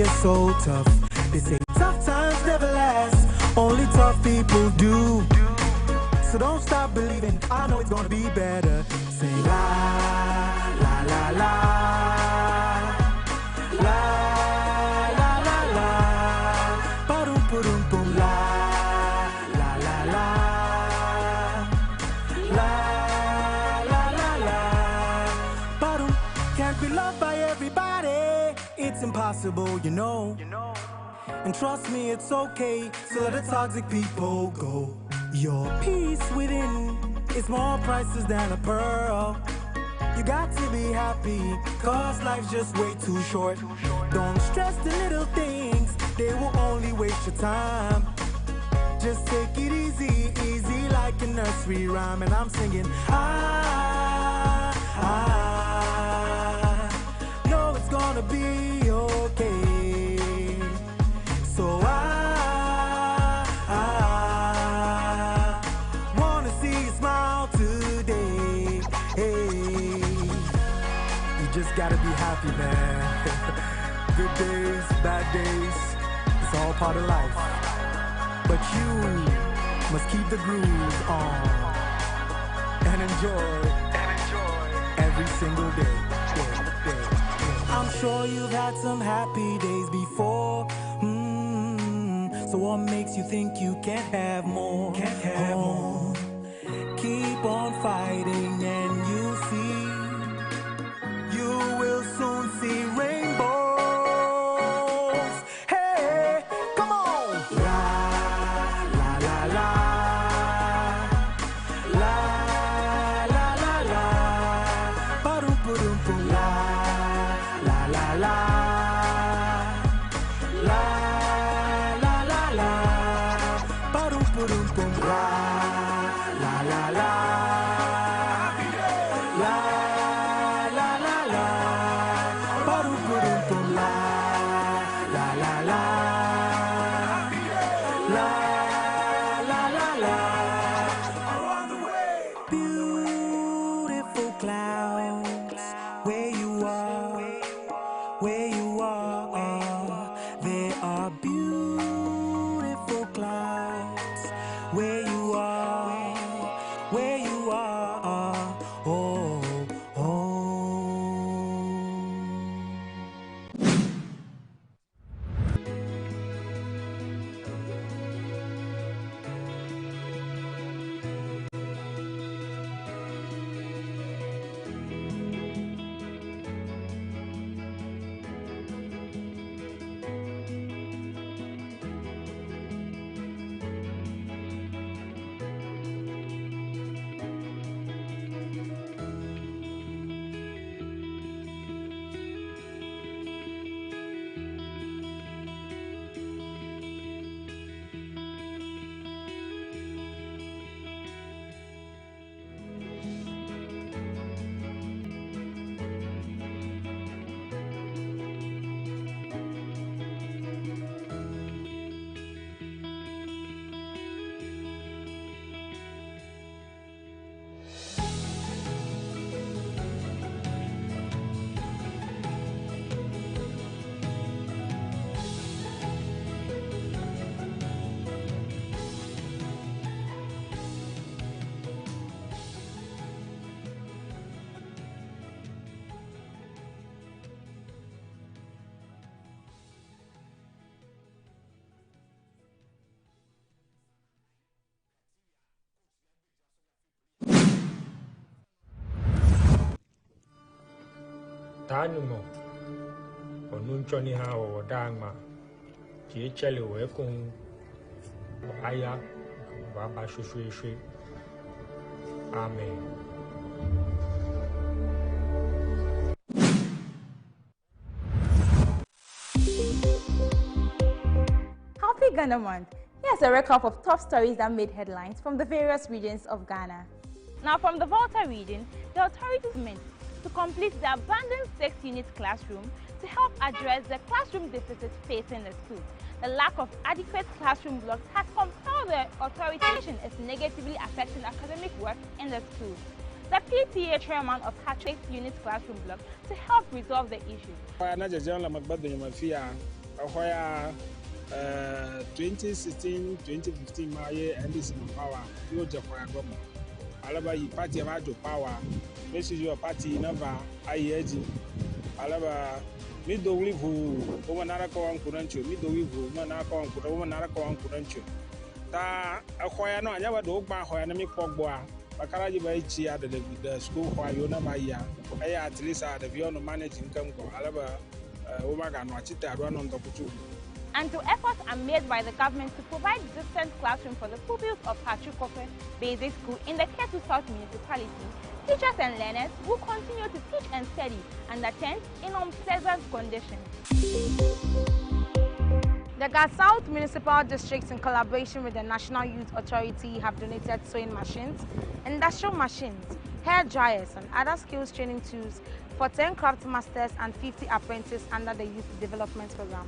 is so tough. They say tough times never last, only tough people do. So don't stop believing, I know it's gonna be better. Say la, la, la, la, la, la, la, la, ba-dum, ba-dum, boom, la, la, la, la, la, la, la, la, ba-dum. Can't be loved by everybody, it's impossible, you know. And trust me, it's okay to let the toxic people go. Your peace within is more priceless than a pearl. You got to be happy, cause life's just way too short. Don't stress the little things, they will only waste your time. Just take it easy, easy like a nursery rhyme. And I'm singing, I know it's gonna be okay. So I wanna see you smile today. Hey, you just gotta be happy, man. Good days, bad days, it's all part of life. But you must keep the groove on and enjoy every single day. I'm sure you've had some happy days before. So what makes you think you can't have more? Keep on fighting and you'll see. You will soon see rainbows. Hey, come on! La, la, la, la. La, la, la, la. Ba-dum, ba-dum, boom. La, la, la, la. La, la, la, la. Ba-dum, ba-dum, boom. La, la, la, la. La, la, la, la. Ba-dum, ba-dum, boom. La, la, la, la. La, la, la, la. Around the way. Beautiful clouds, where you are, where you are. There are beautiful clouds, where you are, where you are. Oh, oh. Tanumo, Onunchoni ha or Dama, Gicheli Wekun, Aya, Baba Shushui. Amen. Happy Ghana Month. Here's a recap of top stories that made headlines from the various regions of Ghana. Now, from the Volta region, the authorities meant to complete the abandoned 6-unit classroom to help address the classroom deficit facing the school. The lack of adequate classroom blocks has compelled the authorities is negatively affecting academic work in the school. The PTA chairman of Hatch's unit classroom block to help resolve the issue. Ahoya 2016, 2015 my year and this in power. You just for a government. Alaba yi party about to power. This is your party number. I heard. Alaba mi do we who woman nara ko an kurancho. Mi do we who woman nara ko an kurancho. Woman nara ko an kurancho. Ta ahoya no anya wa do gba ahoya na mi pogbo a. Bakara ji ba ichi at the school for you na ba ya. At least at the view no manage income ko. Alaba woman ga no achita ro no ndokuchu. And to efforts are made by the government to provide distant classroom for the pupils of Pachukofe Basic School in the Ketu South Municipality, teachers and learners will continue to teach and study under tents in unpleasant conditions. The Gas South Municipal Districts, in collaboration with the National Youth Authority, have donated sewing machines, industrial machines, hair dryers, and other skills training tools for 10 craft masters and 50 apprentices under the Youth Development Program.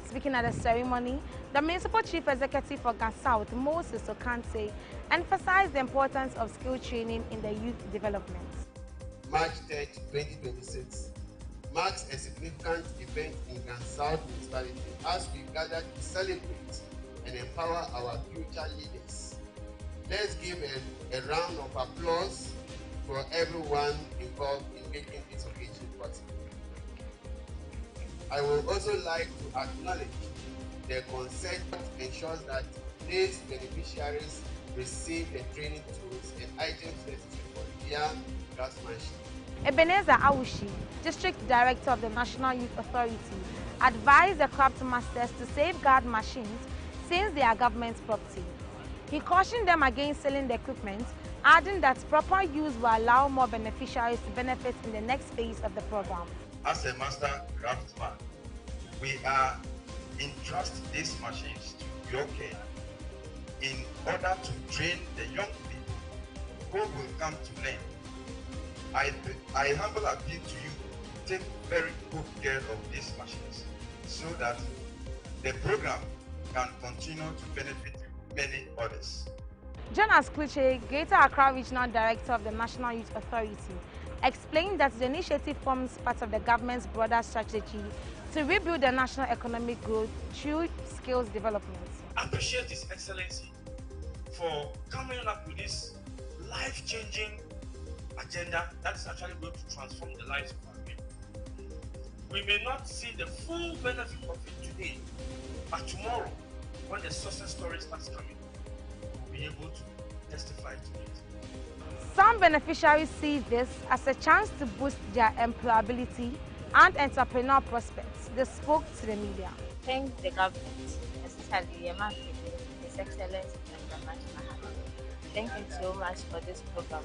Speaking at the ceremony, the Municipal Chief Executive for Gas South, Moses Okante, emphasized the importance of skill training in the youth development. March 3, 2026 marks a significant event in Gas South Municipality as we gather to celebrate and empower our future leaders. Let's give a round of applause for everyone involved in making this occasion possible. I would also like to acknowledge the consent that ensures that these beneficiaries receive the training tools and items necessary for their craftsmanship. Ebenezer Awushi, District Director of the National Youth Authority, advised the craft masters to safeguard machines since they are government property. He cautioned them against selling the equipment, adding that proper use will allow more beneficiaries to benefit in the next phase of the program. As a master craftsman, we are entrusting these machines to your care in order to train the young people who will come to learn. I humble appeal to you to take very good care of these machines so that the program can continue to benefit many others. Jonas Kluche, Greater Accra Regional Director of the National Youth Authority, explained that the initiative forms part of the government's broader strategy to rebuild the national economic growth through skills development. I appreciate His Excellency for coming up with this life-changing agenda that is actually going to transform the lives of our people. We may not see the full benefit of it today, but tomorrow, when the success story starts coming, we'll be able to testify to it. Some beneficiaries see this as a chance to boost their employability and entrepreneurial prospects. They spoke to the media. Thank the government, especially His Excellency President. Thank you so much for this program.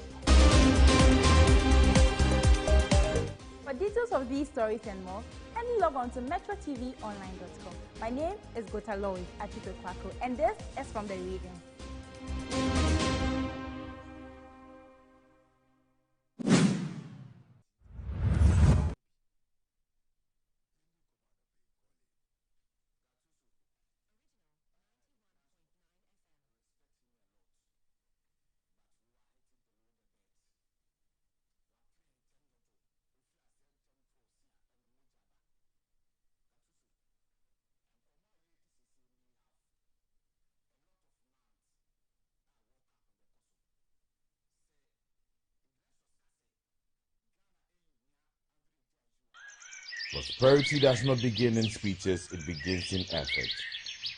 For details of these stories and more, kindly log on to metrotvonline.com. My name is Gota Lois Atipekwako, and this is from the region. Prosperity does not begin in speeches, it begins in effort.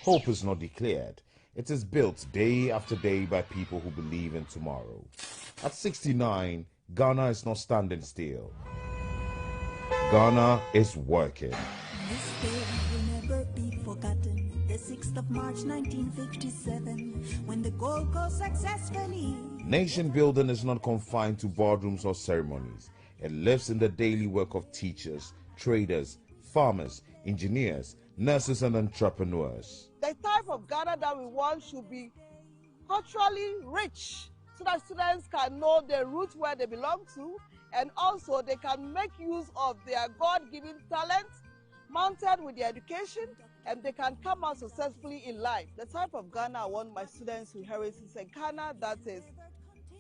Hope is not declared. It is built day after day by people who believe in tomorrow. At 69, Ghana is not standing still. Ghana is working. This day will never be forgotten. The 6th of March 1957, when the Gold Coast successfully. Nation building is not confined to boardrooms or ceremonies. It lives in the daily work of teachers, traders, farmers, engineers, nurses, and entrepreneurs. The type of Ghana that we want should be culturally rich so that students can know the roots where they belong to, and also they can make use of their God-given talent mounted with their education, and they can come out successfully in life. The type of Ghana I want my students to inherit is a Ghana that is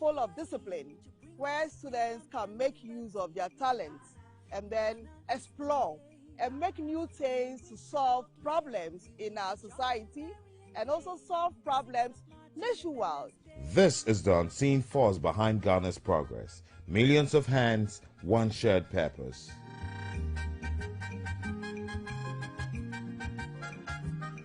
full of discipline, where students can make use of their talents and then explore and make new things to solve problems in our society and also solve problems nationwide. This is the unseen force behind Ghana's progress. Millions of hands, one shared purpose.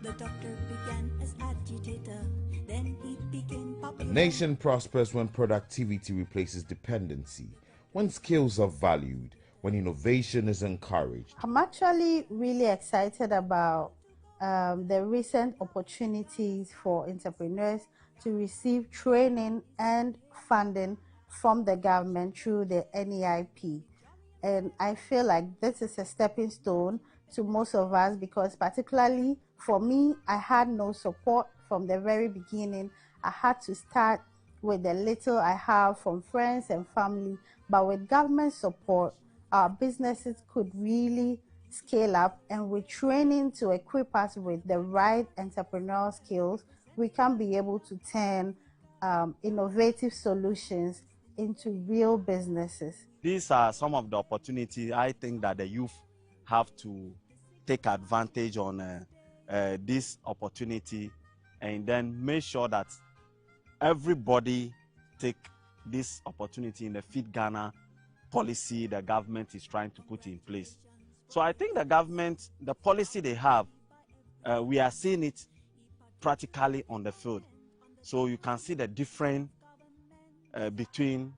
The doctor began as agitator, then he became A popular. nation prospers when productivity replaces dependency, when skills are valued, when innovation is encouraged. I'm actually really excited about the recent opportunities for entrepreneurs to receive training and funding from the government through the NEIP. And I feel like this is a stepping stone to most of us, because particularly for me, I had no support from the very beginning. I had to start with the little I have from friends and family, but with government support, our businesses could really scale up, and with training to equip us with the right entrepreneurial skills, we can be able to turn innovative solutions into real businesses. These are some of the opportunities I think that the youth have to take advantage on this opportunity, and then make sure that everybody take this opportunity in the Feed Ghana policy the government is trying to put in place. So I think the government, the policy they have, we are seeing it practically on the field. So you can see the difference between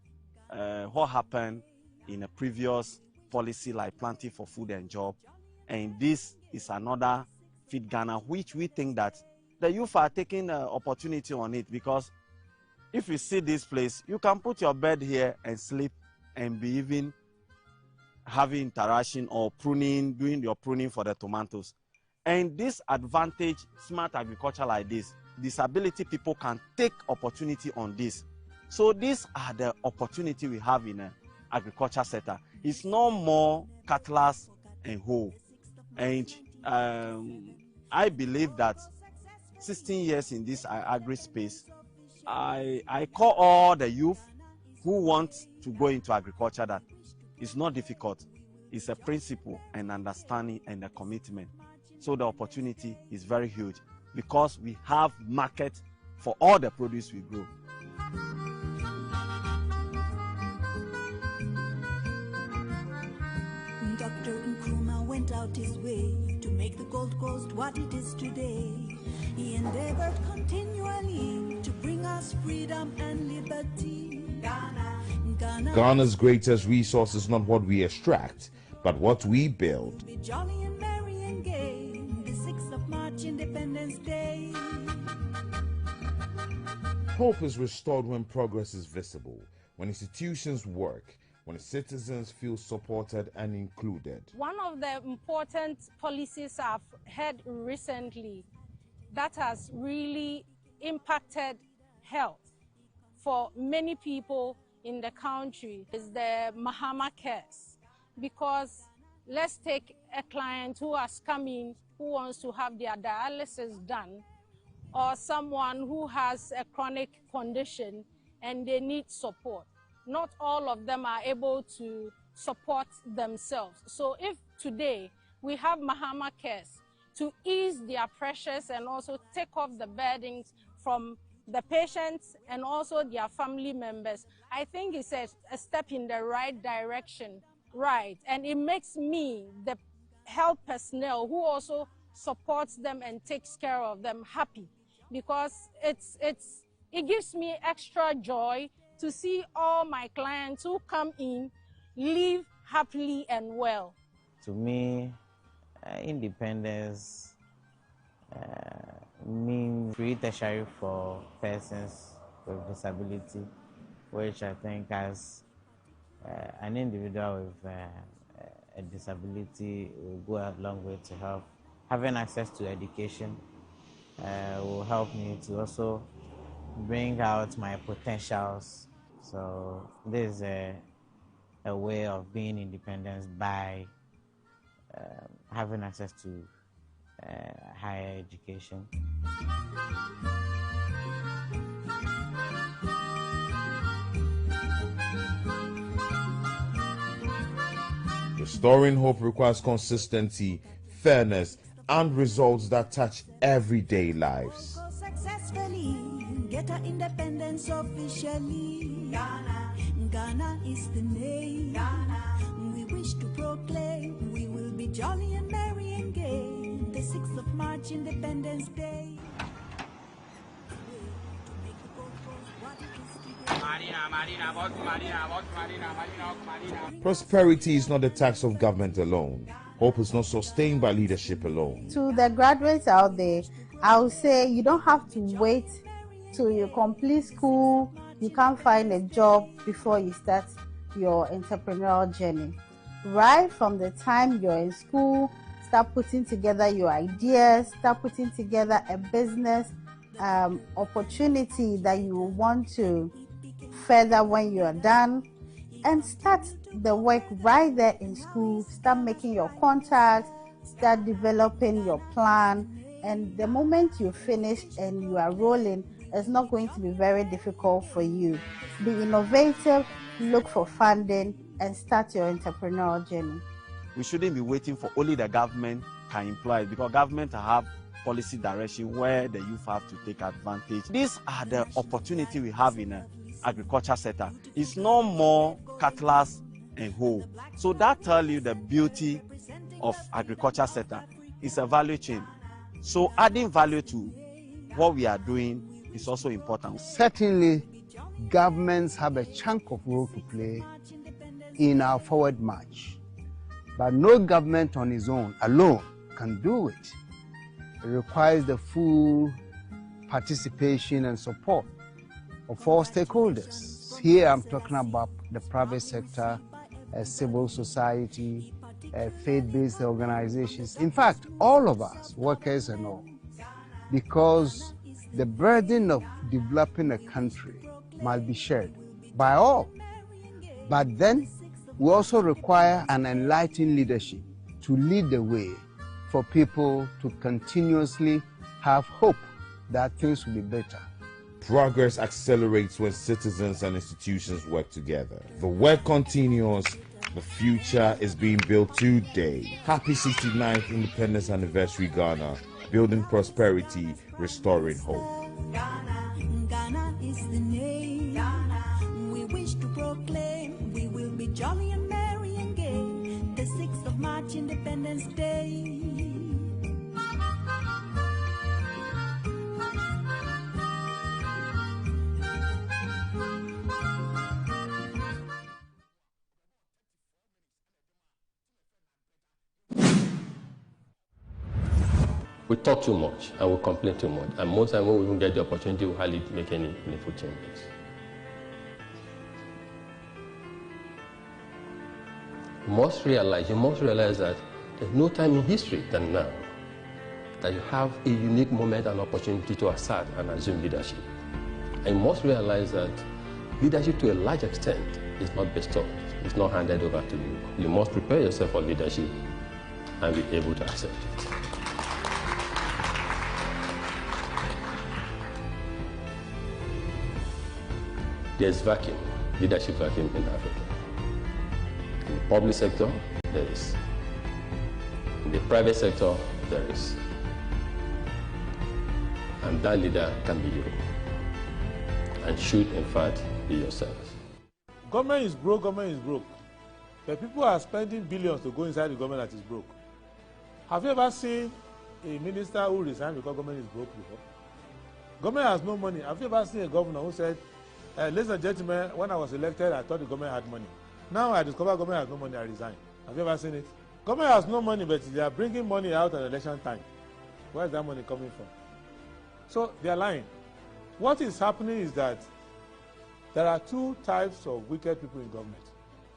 what happened in a previous policy like Planting for Food and Job, and this is another Feed Ghana, which we think that the youth are taking opportunity on it, because if you see this place, you can put your bed here and sleep and be even having interaction or pruning, doing your pruning for the tomatoes. And this advantage, smart agriculture like this, disability people can take opportunity on this. So these are the opportunity we have in the agriculture sector. It's no more cutlass and hoe. And I believe that 16 years in this agri space, I call all the youth who want to go into agriculture that it's not difficult. It's a principle and understanding and a commitment. So the opportunity is very huge, because we have market for all the produce we grow. Dr. Nkrumah went out his way to make the Gold Coast what it is today. He endeavored continually to bring us freedom and liberty. Ghana's greatest resource is not what we extract, but what we build. Be jolly and merry and gay, the 6th of March, Independence Day. Hope is restored when progress is visible, when institutions work, when citizens feel supported and included. One of the important policies I've heard recently that has really impacted health for many people in the country is the Mahama Cares. Because let's take a client who has come in who wants to have their dialysis done, or someone who has a chronic condition and they need support. Not all of them are able to support themselves. So if today we have Mahama Cares to ease their pressures and also take off the burdens from the patients and also their family members, I think it's a step in the right direction, right? And it makes me, the health personnel who also supports them and takes care of them, happy, because it gives me extra joy to see all my clients who come in live happily and well. To me, independence means free tertiary for persons with disability, which I think as an individual with a disability will go a long way to help. Having access to education will help me to also bring out my potentials. So this is a way of being independent by having access to higher education. The Restoring hope requires consistency, fairness, and results that touch everyday lives. Successfully get our independence officially. Ghana is the name. We wish to proclaim we will be jolly and merry and gay. The 6th of March, Independence Day. Prosperity is not the tax of government alone. Hope is not sustained by leadership alone. To the graduates out there, I would say you don't have to wait till you complete school, you can't find a job before you start your entrepreneurial journey. Right from the time you're in school, start putting together your ideas, start putting together a business opportunity that you want to further when you are done, and start the work right there in school. Start making your contacts, start developing your plan, and the moment you finish and you are rolling, it's not going to be very difficult for you. Be innovative, look for funding, and start your entrepreneurial journey. We shouldn't be waiting for only the government can employ, because government have policy direction where the youth have to take advantage. These are the opportunity we have in the agriculture sector. It's no more cutlass and hoe. So that tells you the beauty of agriculture sector. It's a value chain. So adding value to what we are doing is also important. Certainly, governments have a chunk of role to play in our forward march. But no government on its own, alone, can do it. It requires the full participation and support of all stakeholders. Here I'm talking about the private sector, civil society, faith-based organizations. In fact, all of us, workers and all, because the burden of developing a country must be shared by all. But then we also require an enlightened leadership to lead the way for people to continuously have hope that things will be better. Progress accelerates when citizens and institutions work together. The work continues. The future is being built today. Happy 69th Independence Anniversary, Ghana. Building prosperity, restoring hope. Ghana is the name. We wish to proclaim we will be jolly and merry and gay. The 6th of March, Independence Day. We talk too much and we complain too much. And most times when we even get the opportunity, we hardly make any meaningful changes. You must realize that there's no time in history than now that you have a unique moment and opportunity to assert and assume leadership. And you must realize that leadership to a large extent is not bestowed. It's not handed over to you. You must prepare yourself for leadership and be able to accept it. There's vacuum, leadership vacuum in Africa. In the public sector, there is. In the private sector, there is. And that leader can be you. And should, in fact, be yourself. Government is broke, But people are spending billions to go inside the government that is broke. Have you ever seen a minister who resigned because government is broke before? Government has no money. Have you ever seen a governor who said, ladies and gentlemen, when I was elected, I thought the government had money. Now I discover government has no money, I resign. Have you ever seen it? Government has no money, but they are bringing money out at election time. Where is that money coming from? So they are lying. What is happening is that there are two types of wicked people in government.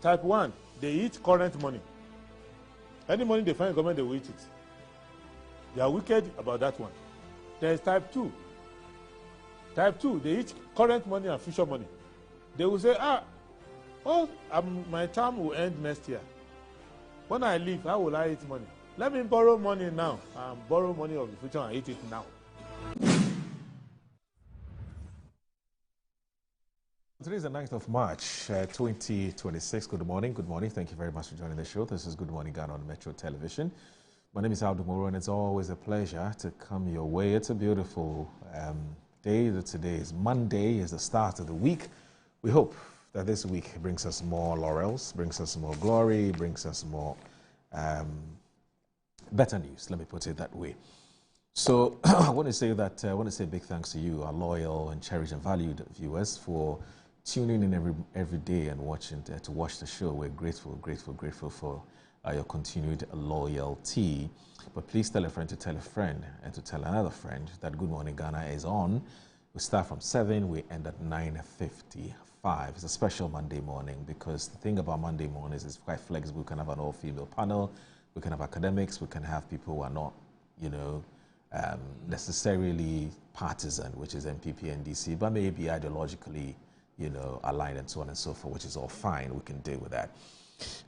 Type 1, they eat current money. Any money they find in government, they will eat it. They are wicked about that one. There is type 2. Type 2, they eat current money and future money. They will say, my term will end next year. When I leave, how will I eat money? Let me borrow money now and borrow money of the future and eat it now. Today is the 9th of March, 2026. Good morning. Good morning. Thank you very much for joining the show. This is Good Morning Ghana on Metro Television. My name is Aldo Moro, and it's always a pleasure to come your way. It's a beautiful day. Today is Monday, is the start of the week. We hope that this week brings us more laurels, brings us more glory, brings us more better news. Let me put it that way. So I want to say big thanks to you, our loyal and cherished and valued viewers, for tuning in every day and watching to watch the show. We're grateful for your continued loyalty. But please tell a friend to tell a friend and to tell another friend that Good Morning Ghana is on. We start from 7, we end at 9:55. It's a special Monday morning because the thing about Monday mornings is quite flexible. We can have an all-female panel, we can have academics, we can have people who are not, necessarily partisan, which is MPP and DC, but maybe ideologically, aligned and so on and so forth, which is all fine. We can deal with that.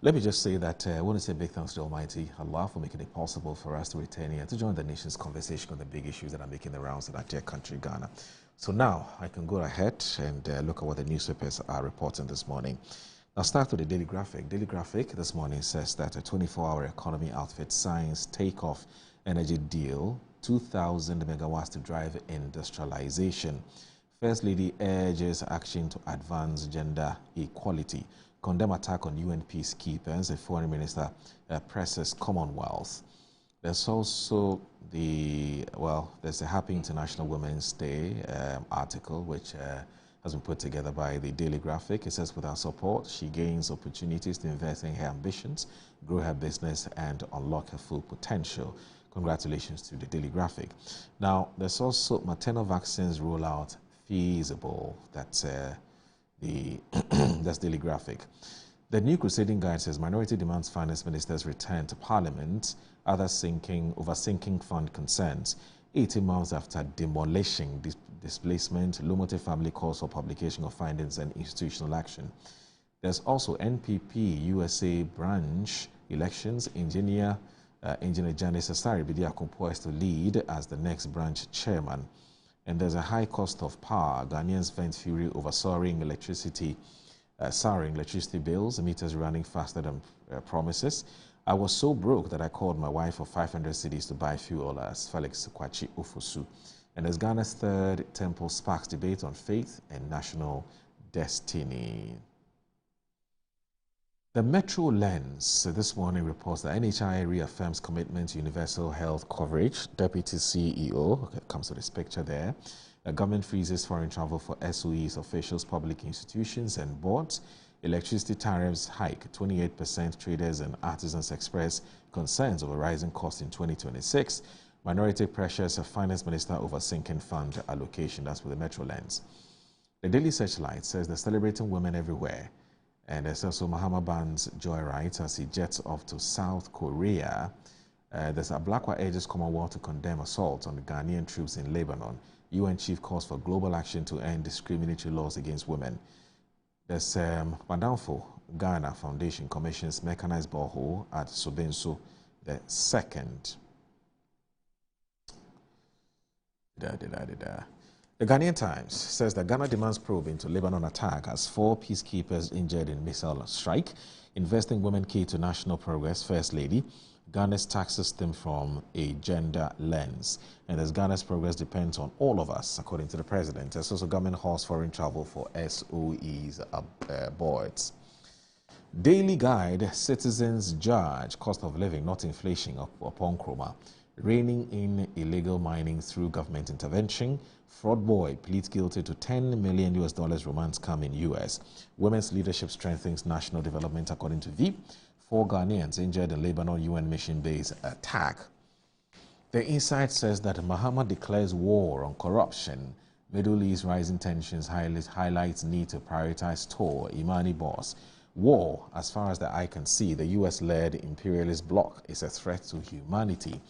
Let me just say that I want to say big thanks to Almighty Allah for making it possible for us to return here to join the nation's conversation on the big issues that are making the rounds in our dear country, Ghana. So now I can go ahead and look at what the newspapers are reporting this morning. I'll start with the Daily Graphic. Daily Graphic this morning says that a 24-hour economy outfit signs takeoff energy deal, 2,000 megawatts to drive industrialization. First Lady urges action to advance gender equality. Condemn attack on UN peacekeepers. The Foreign Minister presses Commonwealth. There's also there's a Happy International Women's Day article which has been put together by the Daily Graphic. It says, with our support, she gains opportunities to invest in her ambitions, grow her business, and unlock her full potential. Congratulations to the Daily Graphic. Now, there's also maternal vaccines rollout feasible. That's that's Daily Graphic. The New Crusading Guide says Minority demands Finance Minister's return to Parliament. Other sinking fund concerns. 18 months after demolishing displacement, Lumote family calls for publication of findings and institutional action. There's also NPP USA branch elections. Engineer Janice Asari Bidiakumpo is to lead as the next branch chairman. And there's a high cost of power. Ghanaians vent fury over soaring electricity bills. Meters running faster than promises. I was so broke that I called my wife for 500 cedis to buy fuel, as Felix Kwachi Ufosu. And there's Ghana's third Temple sparks debate on faith and national destiny. The Metro Lens this morning reports that NHI reaffirms commitment to universal health coverage. Deputy CEO, comes with this picture there. The government freezes foreign travel for SOEs, officials, public institutions and boards. Electricity tariffs hike 28%. Traders and artisans express concerns over rising costs in 2026. Minority pressures a finance minister over sinking fund allocation. That's with the Metro Lens. The Daily Searchlight says they're celebrating women everywhere. And there's also Mahama Band's joyride as he jets off to South Korea. There's a Blackwa urges Commonwealth to condemn assault on the Ghanaian troops in Lebanon. UN chief calls for global action to end discriminatory laws against women. There's Madamfo Ghana Foundation commissions mechanized borehole at Sobenso the second. The Ghanaian Times says that Ghana demands probe into Lebanon attack as 4 peacekeepers injured in missile strike. Investing women key to national progress. First Lady. Ghana's tax system from a gender lens. And as Ghana's progress depends on all of us, according to the president. There's also government halts foreign travel for SOEs boards. Daily Guide, citizens judge cost of living, not inflation, upon Kroma. Reining in illegal mining through government intervention. Fraud boy pleads guilty to $10 million romance scam in US. Women's leadership strengthens national development, according to VIP. 4 Ghanaians injured in Lebanon UN mission base attack. The Insight says that Mahama declares war on corruption. Middle East rising tensions highlights need to prioritize Tor, Imani boss. War, as far as the eye can see, the US-led imperialist bloc is a threat to humanity.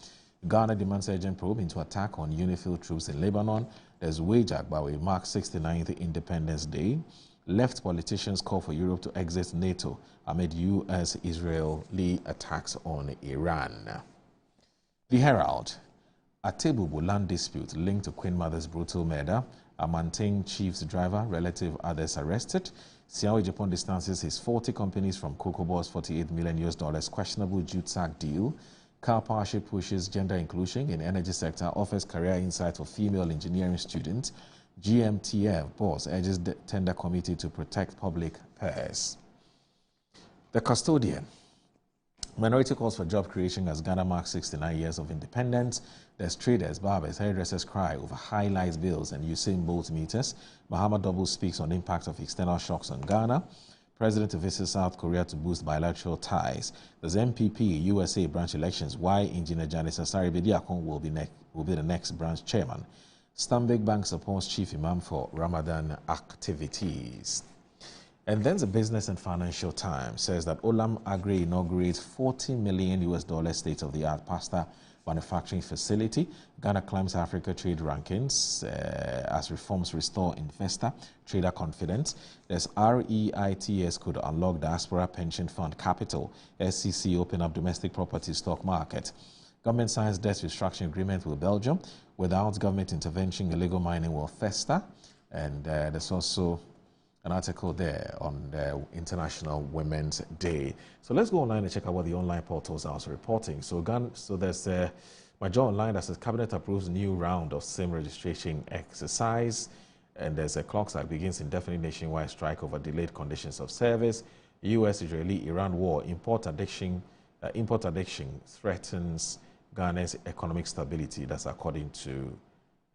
Ghana demands urgent probe into attack on UNIFIL troops in Lebanon. There's wage Agbawe marks 69th Independence Day. Left politicians call for Europe to exit NATO amid US-Israeli attacks on Iran. The Herald. A Tebubu land dispute linked to Queen Mother's brutal murder. Amanting chief's driver, relative others arrested. Siao Japan distances his 40 companies from Cocoa Board's $48 million questionable jute sack deal. Car Powership pushes gender inclusion in energy sector, offers career insight for female engineering students. GMTF boss urges the tender committee to protect public purse. The custodian. Minority calls for job creation as Ghana marks 69 years of independence. There's traders, barbers, hairdressers cry over high light bills and Usain Bolt meters. Mahama Double speaks on impact of external shocks on Ghana. President to visit South Korea to boost bilateral ties. There's MPP USA branch elections. Why Engineer Janice Asari Bediakon will be the next branch chairman. Stanbic Bank supports Chief Imam for Ramadan activities. And then the Business and Financial Times says that Olam Agri inaugurates $40 million state-of-the-art pasta manufacturing facility. Ghana climbs Africa trade rankings as reforms restore investor trader confidence. There's REITs could unlock diaspora pension fund capital. SCC open up domestic property stock market. Government signs debt restructuring agreement with Belgium. Without government intervention, illegal mining will fester. And there's also an article there on the International Women's Day. So let's go online and check out what the online portals are also reporting. So there's Major Online that says Cabinet approves new round of SIM registration exercise. And there's a clock that begins indefinite nationwide strike over delayed conditions of service. US-Israeli-Iran war, import addiction threatens Ghana's economic stability. That's according to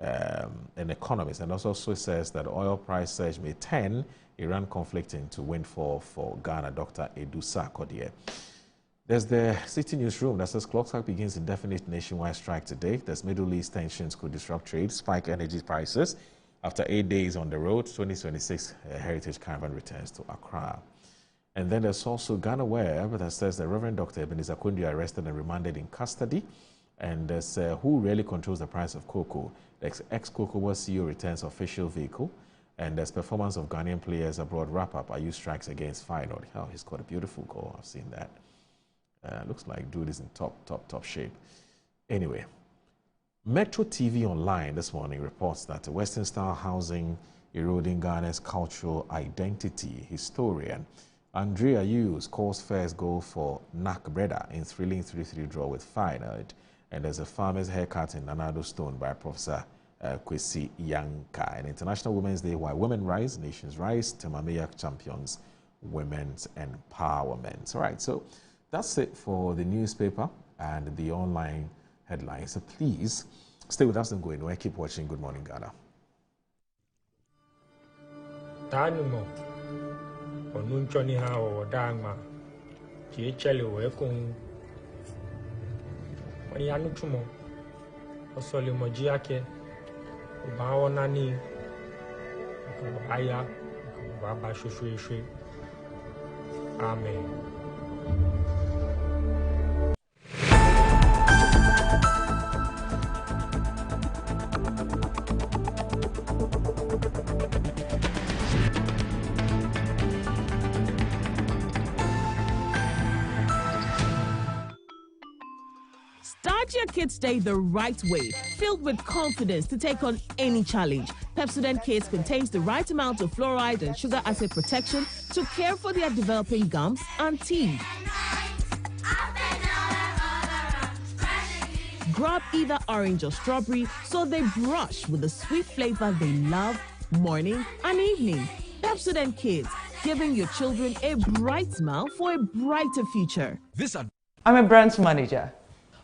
an economist. And also says that oil price surge may turn Iran conflict into windfall for Ghana. Dr. Edusa Kodie. There's the City Newsroom that says clock begins indefinite nationwide strike today. There's Middle East tensions could disrupt trade, spike energy prices. After 8 days on the road, 2026 Heritage Caravan returns to Accra. And then there's also Ghana Web that says the Reverend Dr. Ebenezer Kundi arrested and remanded in custody. And there's who really controls the price of cocoa. The ex-Cocoa Board CEO returns official vehicle. And there's performance of Ghanaian players abroad wrap-up. IU strikes against Feyenoord. Oh, he's got a beautiful goal. I've seen that. Looks like dude is in top shape. Anyway, Metro TV Online this morning reports that Western-style housing eroding Ghana's cultural identity. Historian Andrea Hughes calls first goal for NAC Breda in thrilling 3-3 draw with Feyenoord. And there's a farmer's haircut in Nanado Stone by Professor Kwesi Yanka. And International Women's Day, why women rise, nations rise. Temamayak champions women's empowerment. All right, so that's it for the newspaper and the online headlines. So please stay with us and go anywhere. Keep watching Good Morning Ghana. Tanumo onunchoni ha o dangma ki chele we kun wani anu tumo osole moji ake ba wona ni aya ba ba shushu amen. Start your Kids Day the right way, filled with confidence to take on any challenge. Pepsodent Kids contains the right amount of fluoride and sugar acid protection to care for their developing gums and teeth. Grab either orange or strawberry so they brush with the sweet flavor they love morning and evening. Pepsodent Kids, giving your children a bright smile for a brighter future. I'm a branch manager.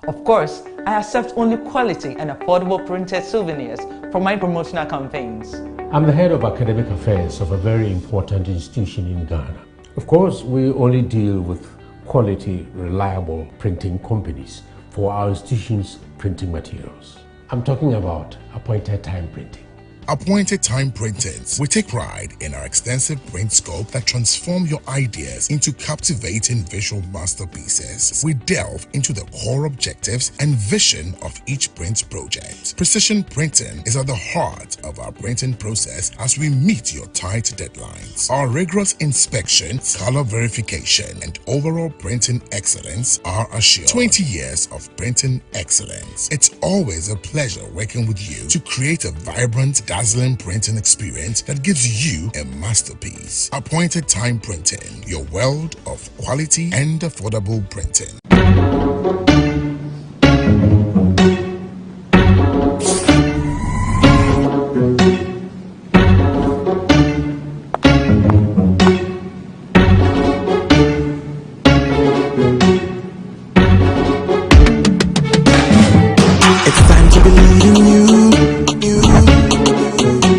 Of course, I accept only quality and affordable printed souvenirs for my promotional campaigns. I'm the head of academic affairs of a very important institution in Ghana. Of course, we only deal with quality, reliable printing companies for our institution's printing materials. I'm talking about appointed time printing. Appointed Time Printings. We take pride in our extensive print scope that transform your ideas into captivating visual masterpieces. We delve into the core objectives and vision of each print project. Precision printing is at the heart of our printing process as we meet your tight deadlines. Our rigorous inspection, color verification, and overall printing excellence are assured. 20 years of printing excellence. It's always a pleasure working with you to create a vibrant, dazzling printing experience that gives you a masterpiece. Appointed Time Printing, your world of quality and affordable printing.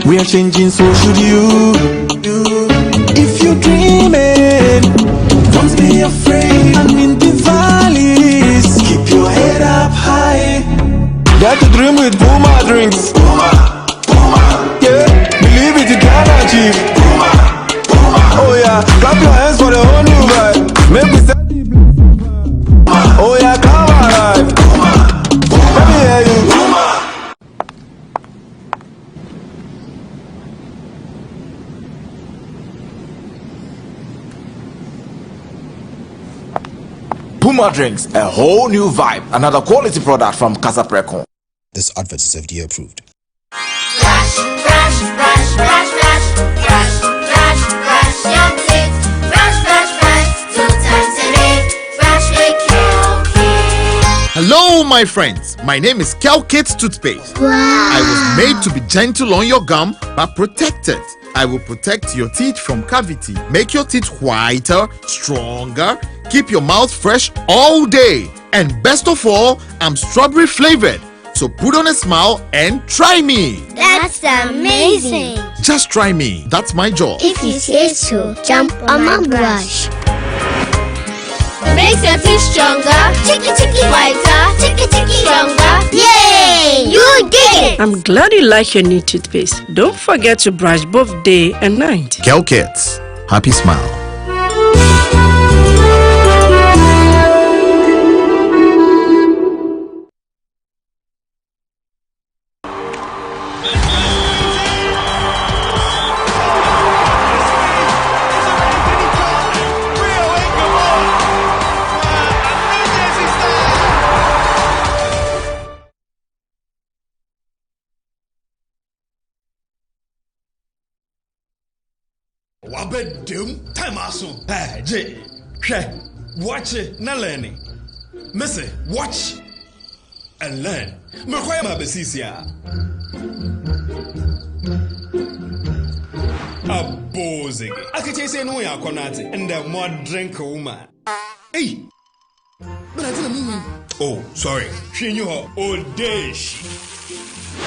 We are changing, so should you. If you're dreaming, don't be afraid. And in the valleys, keep your head up high. Dare to dream with Puma drinks. Yeah, believe it, you can achieve. Oh yeah, clap your hands for the whole new vibe. Make me say, oh yeah, come alive. Let me hear you. Puma drinks, a whole new vibe. Another quality product from Casa Precon. This advert is FDA approved. Brush, brush, brush, brush, brush, brush, brush, brush your teeth. Brush, brush, brush, 2 times a day. Brush with Kel-Kit. Hello, my friends. My name is Kel-Kit's toothpaste. Wow. I was made to be gentle on your gum, but protected. I will protect your teeth from cavity, make your teeth whiter, stronger, keep your mouth fresh all day. And best of all, I'm strawberry flavored. So put on a smile and try me. That's amazing. Just try me. That's my job. If you say so, jump on my brush. Makes your teeth stronger, chicky chicky whiter, chicky chicky stronger. Yay! You did it! I'm glad you like your new toothpaste. Don't forget to brush both day and night. Kel-Kit's. Happy smile. Wabedum time aso. Hey, Jay. Watch it, na learning. Missy, watch and learn. Mekwaya ma besisia. Abozing. Akache say no ya konate and the more drink woman. Hey. But I didn't mean. Oh, sorry. She knew her old days.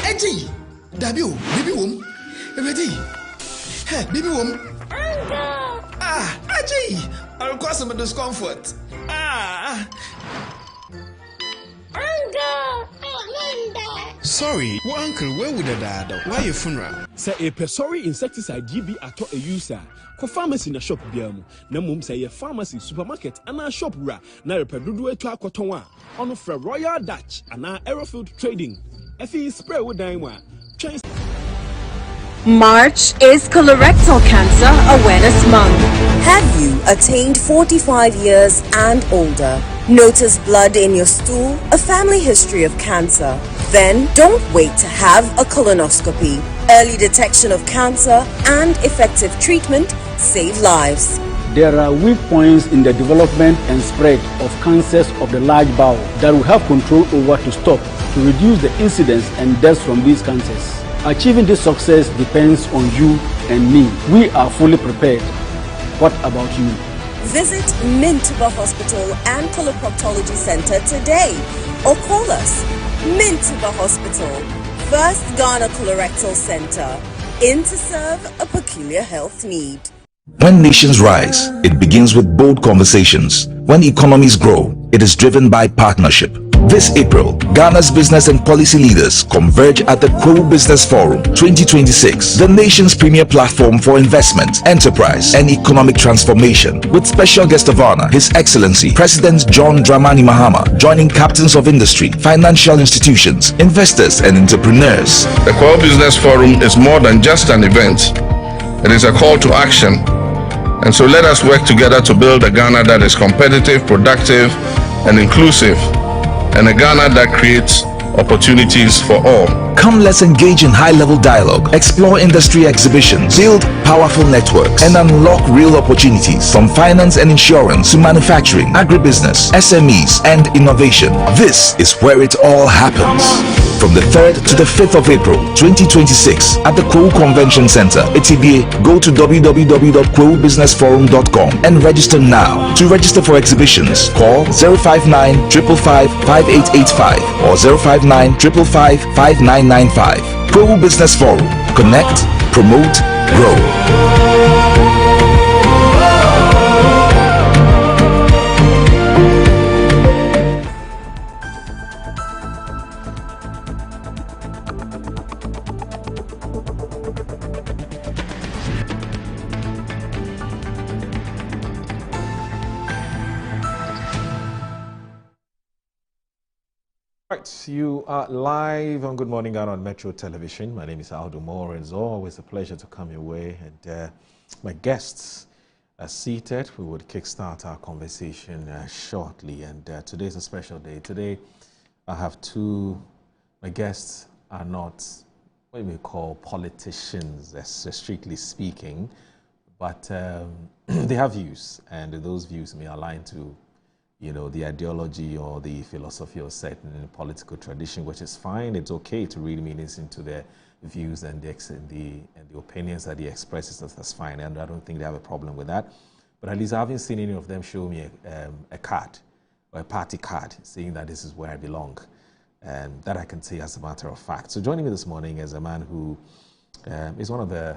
Eji. Dabio, baby wom. Ready? Hey, baby wom. Ah, Aji, I'll cause some discomfort. Ah. Sorry, well, uncle, where would the dad? Why your funeral? Say a sorry insecticide GB at a user. Co pharmacy in a shop biamu. Namum say a pharmacy supermarket and a shop ra. Na repedudu to a cotonwa. On for Royal Dutch and our Aerofield Trading. Effie spray with Daimwa. March is Colorectal Cancer Awareness Month. Have you attained 45 years and older? Notice blood in your stool, a family history of cancer? Then don't wait to have a colonoscopy. Early detection of cancer and effective treatment save lives. There are weak points in the development and spread of cancers of the large bowel that we have control over to stop, to reduce the incidence and deaths from these cancers. Achieving this success depends on you and me. We are fully prepared. What about you? Visit Mintuba Hospital and Coloproctology Center today or call us. Mintuba Hospital, First Ghana Colorectal Center, in to serve a peculiar health need. When nations rise, it begins with bold conversations. When economies grow, it is driven by partnership. This April, Ghana's business and policy leaders converge at the Crow Business Forum 2026, the nation's premier platform for investment, enterprise, and economic transformation. With special guest of honor, His Excellency President John Dramani Mahama, joining captains of industry, financial institutions, investors, and entrepreneurs. The Crow Business Forum is more than just an event. It is a call to action. And so let us work together to build a Ghana that is competitive, productive, and inclusive, and a Ghana that creates opportunities for all. Come, let's engage in high-level dialogue, explore industry exhibitions, build powerful networks, and unlock real opportunities from finance and insurance to manufacturing, agribusiness, SMEs, and innovation. This is where it all happens. From the 3rd to the 5th of April 2026 at the Crow Convention Center, ETBA, go to www.crowbusinessforum.com and register now. To register for exhibitions, call 059 555 5885 or 059 555 5995. Crow Business Forum. Connect, promote, grow. Right, you are live on Good Morning Ghana on Metro Television. My name is Aldo Moore, and it's always a pleasure to come your way. And my guests are seated. We would kickstart our conversation shortly. And today is a special day. Today, I have my guests are not what we call politicians, strictly speaking, but they have views, and those views may align to the ideology or the philosophy of certain political tradition, which is fine. It's okay to read meanings into their views and the opinions that he expresses. That's fine, and I don't think they have a problem with that. But at least I haven't seen any of them show me a card or a party card saying that this is where I belong, and that I can say as a matter of fact. So joining me this morning is a man who is one of the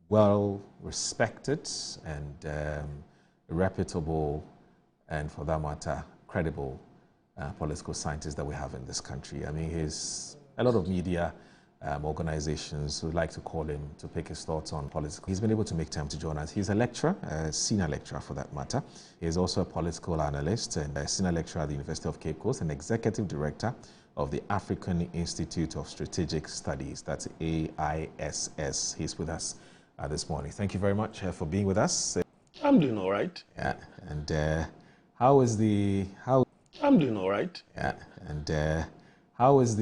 well-respected and reputable, and for that matter, credible political scientists that we have in this country. I mean, a lot of media organizations would like to call him to pick his thoughts on politics. He's been able to make time to join us. He's a lecturer, a senior lecturer for that matter. He is also a political analyst and a senior lecturer at the University of Cape Coast and executive director of the African Institute of Strategic Studies, that's AISS. He's with us this morning. Thank you very much for being with us. I'm doing all right. Yeah, and I'm doing all right. Yeah, and how is